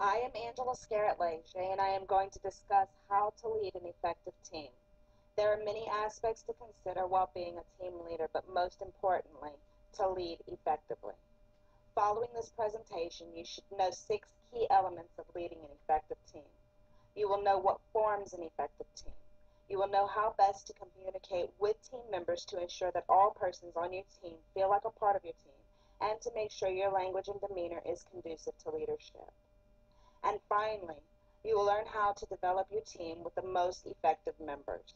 I am Angela Scarlett-Leger, and I am going to discuss how to lead an effective team. There are many aspects to consider while being a team leader, but most importantly, to lead effectively. Following this presentation, you should know 6 key elements of leading an effective team. You will know what forms an effective team. You will know how best to communicate with team members to ensure that all persons on your team feel like a part of your team, and to make sure your language and demeanor is conducive to leadership. And finally, you will learn how to develop your team with the most effective members.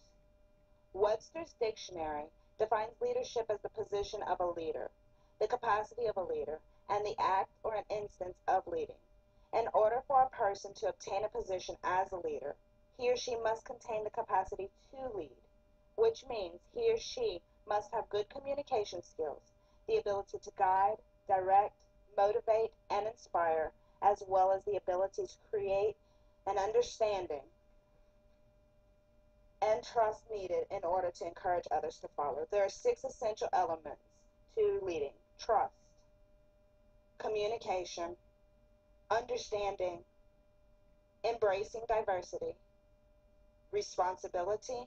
Webster's Dictionary defines leadership as the position of a leader, the capacity of a leader, and the act or an instance of leading. In order for a person to obtain a position as a leader, he or she must contain the capacity to lead, which means he or she must have good communication skills, the ability to guide, direct, motivate, and inspire, as well as the ability to create an understanding and trust needed in order to encourage others to follow. There are 6 essential elements to leading: trust, communication, understanding, embracing diversity, responsibility,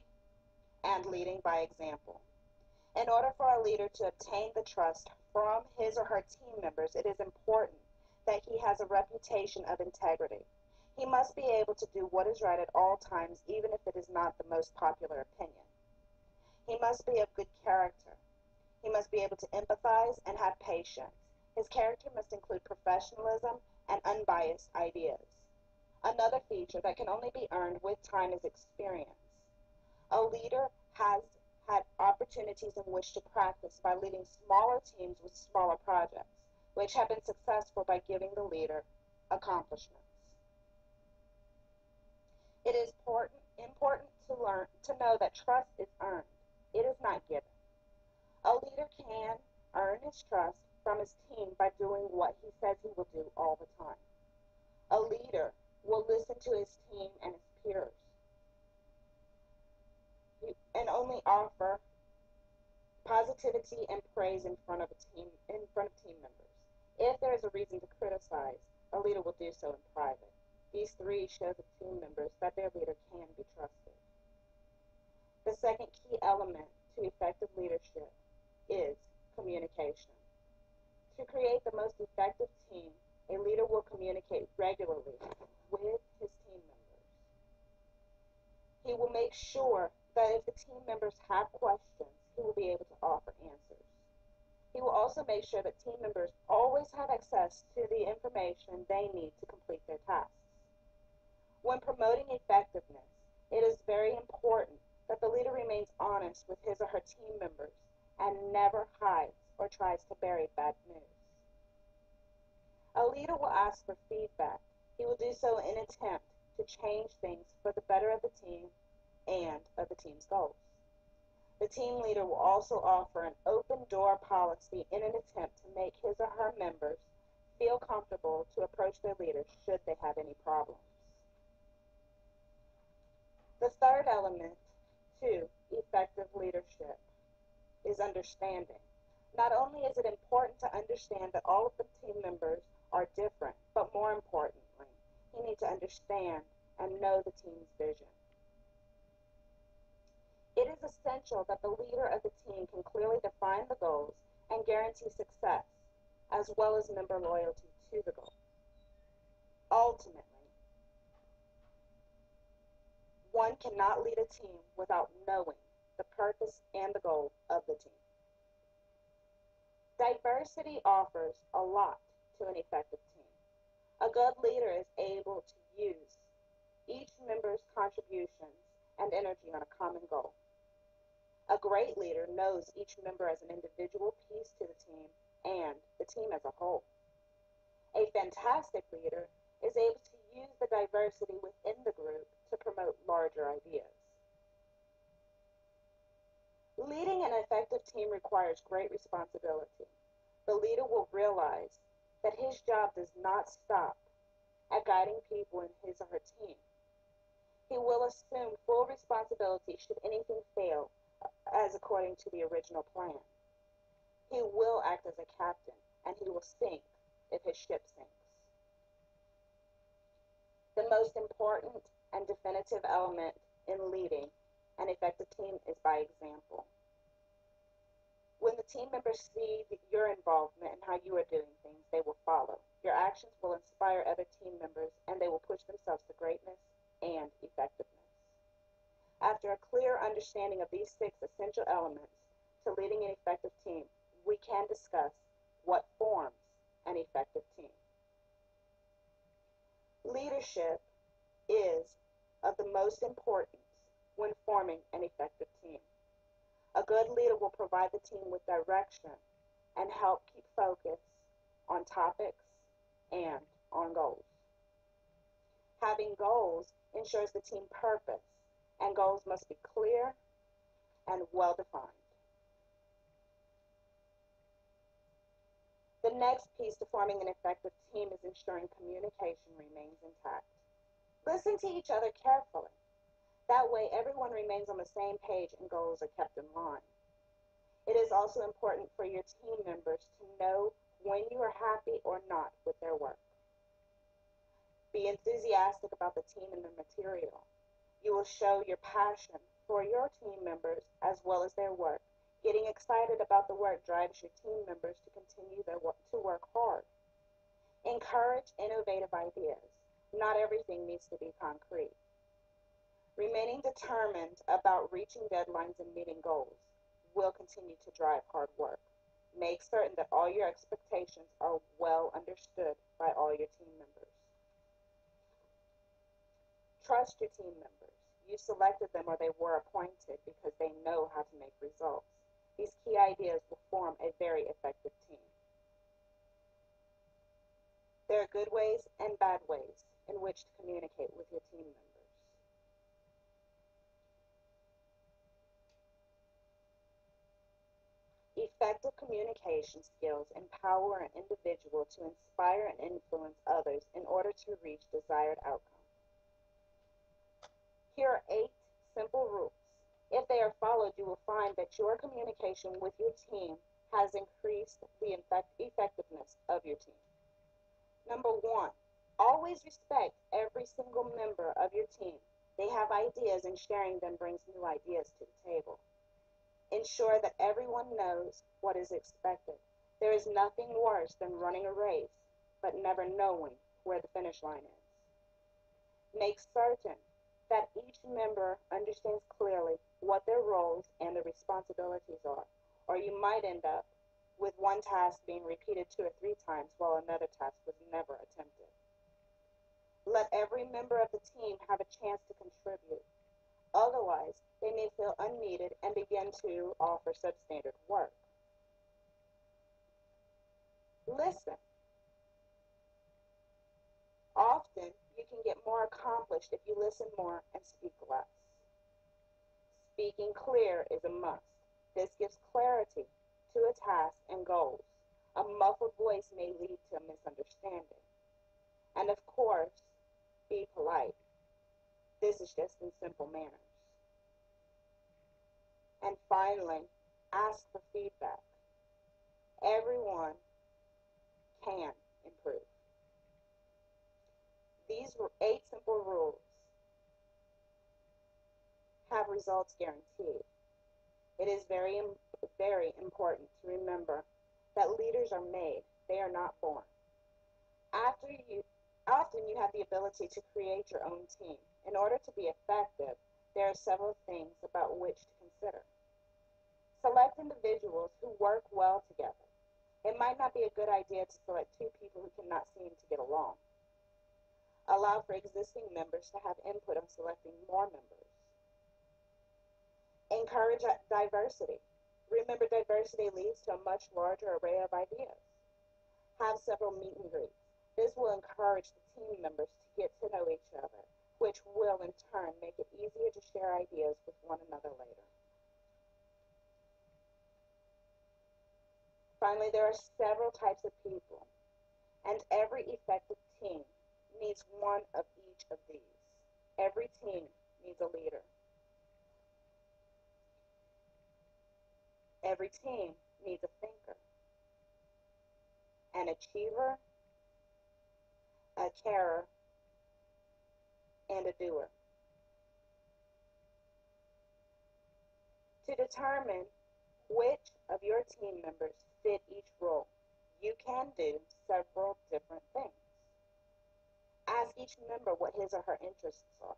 and leading by example. In order for a leader to obtain the trust from his or her team members, it is important that he has a reputation of integrity. He must be able to do what is right at all times, even if it is not the most popular opinion. He must be of good character. He must be able to empathize and have patience. His character must include professionalism and unbiased ideas. Another feature that can only be earned with time is experience. A leader has had opportunities in which to practice by leading smaller teams with smaller projects, which have been successful by giving the leader accomplishments. It is important to learn to know that trust is earned. It is not given. A leader can earn his trust from his team by doing what he says he will do all the time. A leader will listen to his team and his peers and only offer positivity and praise in front of team members. If there is a reason to criticize, a leader will do so in private. These 3 show the team members that their leader can be trusted. The second key element to effective leadership is communication. To create the most effective team, a leader will communicate regularly with his team members. He will make sure that if the team members have questions, he will be able to offer answers. He will also make sure that team members always have access to the information they need to complete their tasks. When promoting effectiveness, it is very important that the leader remains honest with his or her team members and never hides or tries to bury bad news. A leader will ask for feedback. He will do so in an attempt to change things for the better of the team and of the team's goals. The team leader will also offer an open door policy in an attempt to make his or her members feel comfortable to approach their leader should they have any problems. The third element to effective leadership is understanding. Not only is it important to understand that all of the team members are different, but more importantly, you need to understand and know the team's vision. It is essential that the leader of the team can clearly define the goals and guarantee success, as well as member loyalty to the goal. Ultimately, one cannot lead a team without knowing the purpose and the goal of the team. Diversity offers a lot to an effective team. A good leader is able to use each member's contributions and energy on a common goal. A great leader knows each member as an individual piece to the team and the team as a whole. A fantastic leader is able to use the diversity within the group to promote larger ideas. Leading an effective team requires great responsibility. The leader will realize that his job does not stop at guiding people in his or her team. He will assume full responsibility should anything fail as according to the original plan. He will act as a captain, and he will sink if his ship sinks. most important and definitive element in leading an effective team is by example. When the team members see your involvement and how you are doing things, they will follow. Your actions will inspire other team members and they will push themselves to greatness and effectiveness. After a clear understanding of these 6 essential elements to leading an effective team, we can discuss what forms an effective team. Leadership is of the most importance when forming an effective team. A good leader will provide the team with direction and help keep focus on topics and on goals. Having goals ensures the team purpose, and goals must be clear and well defined. The next piece to forming an effective team is ensuring communication remains intact. Listen to each other carefully. That way, everyone remains on the same page and goals are kept in line. It is also important for your team members to know when you are happy or not with their work. Be enthusiastic about the team and the material. You will show your passion for your team members as well as their work. Getting excited about the work drives your team members to continue to work hard. Encourage innovative ideas. Not everything needs to be concrete. Remaining determined about reaching deadlines and meeting goals will continue to drive hard work. Make certain that all your expectations are well understood by all your team members. Trust your team members. You selected them or they were appointed because they know how to make results. These key ideas will form a very effective team. There are good ways and bad ways in which to communicate with your team members. Effective communication skills empower an individual to inspire and influence others in order to reach desired outcomes. Here are 8 simple rules. If they are followed, you will find that your communication with your team has increased the effectiveness of your team. Number 1, always respect every single member of your team. They have ideas and sharing them brings new ideas to the table. Ensure that everyone knows what is expected. There is nothing worse than running a race but never knowing where the finish line is. Make certain that each member understands clearly what their roles and their responsibilities are, or you might end up with one task being repeated 2 or 3 times while another task was never attempted. Let every member of the team have a chance to contribute. Otherwise, they may feel unneeded and begin to offer substandard work. Listen. Often, you can get more accomplished if you listen more and speak less. Speaking clear is a must. This gives clarity to a task and goals. A muffled voice may lead to a misunderstanding. And of course, be polite. This is just in simple manners. And finally, ask for feedback. Everyone can improve. These 8 simple rules have results guaranteed. It is very, very important to remember that leaders are made, they are not born. Often you have the ability to create your own team. In order to be effective, there are several things about which to consider. Select individuals who work well together. It might not be a good idea to select 2 people who cannot seem to get along. Allow for existing members to have input on selecting more members. Encourage diversity. Remember, diversity leads to a much larger array of ideas. Have several meet and greets. This will encourage the team members to get to know each other, which will in turn make it easier to share ideas with one another later. Finally, there are several types of people, and every effective team needs one of each of these. Every team needs a leader. Every team needs a thinker, an achiever, a carer, and a doer. To determine which of your team members fit each role, you can do several different things. Ask each member what his or her interests are.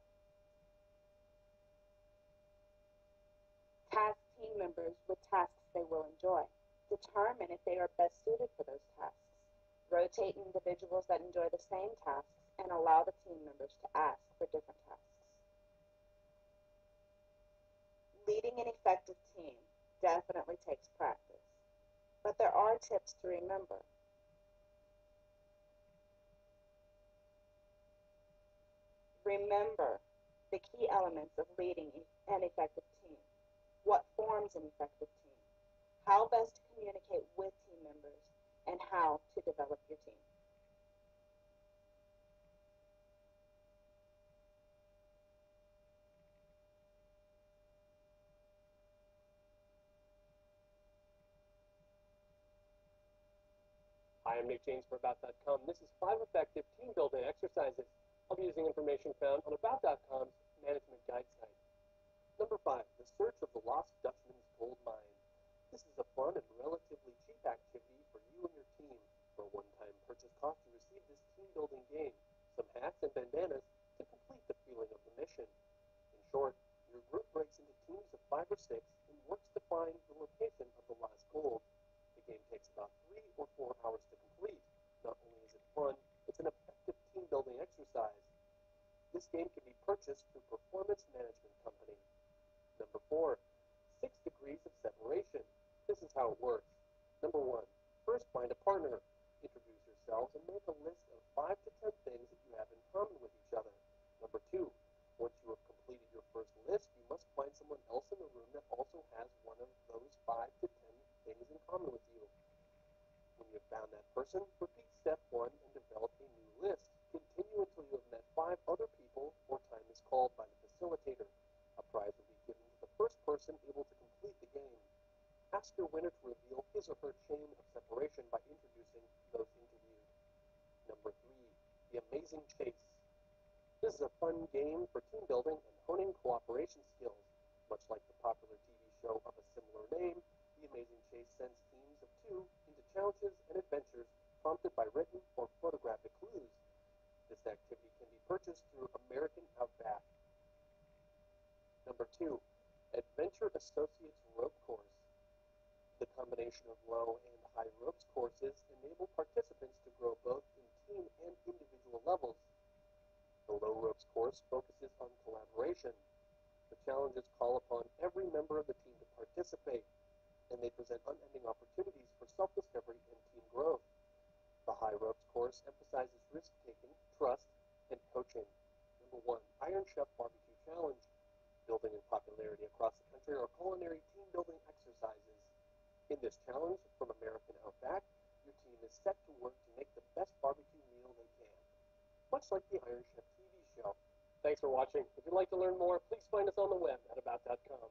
Task team members with tasks they will enjoy. Determine if they are best suited for those tasks. Rotate individuals that enjoy the same tasks and allow the team members to ask for different tasks. Leading an effective team definitely takes practice, but there are tips to remember. Remember the key elements of leading an effective team. What forms an effective team? How best to communicate with team members, and how to develop your team. Hi, I'm Nick James for About.com. This is 5 effective team building exercises. I'll be using information found on About.com's management guide site. Number 5, the search of the lost Dutchman's gold mine. This is a fun and relatively cheap activity for you and your team. For a one-time purchase cost, you receive this team building game, some hats and bandanas to complete the feeling of the mission. In short, your group breaks into teams of 5 or 6 and works to find the location of the lost gold. The game takes about 3 or 4 hours to complete. Not only is it fun, it's an effective team building exercise. This game can be purchased through Performance Management Company. Number 4, 6 degrees of separation. This is how it works. Number 1, first find a partner. Introduce yourselves and make a list of 5 to 10 things that you have in common with each other. Number 2, once you have completed your first list, you must find someone else in the room that also has one of those 5 to 10 things in common with you. When you have found that person, repeat step 1 and develop a new list. Continue until you have met 5 other people or time is called by the facilitator. A prize will be given to the first person able to complete the game. Ask your winner to reveal his or her chain of separation by introducing those interviewed. Number 3, the amazing chase. This is a fun game for team building and honing cooperation skills. Much like the popular TV show of a similar name, The Amazing Chase sends teams of 2 into challenges and adventures prompted by written or photographic clues. This activity can be purchased through American Outback. Number 2, Adventure Associates Rope Course. The combination of low and high ropes courses enable participants to grow both in team and individual levels. The low ropes course focuses on collaboration. The challenges call upon every member of the team to participate, and they present unending opportunities for self-discovery and team growth. The high ropes course emphasizes risk-taking, trust, and coaching. Number 1, Iron Chef Barbecue Challenge. Building in popularity across the country are culinary team-building exercises. In this challenge from American Outback, your team is set to work to make the best barbecue meal they can, much like the Iron Chef TV show. Thanks for watching. If you'd like to learn more, please find us on the web at About.com.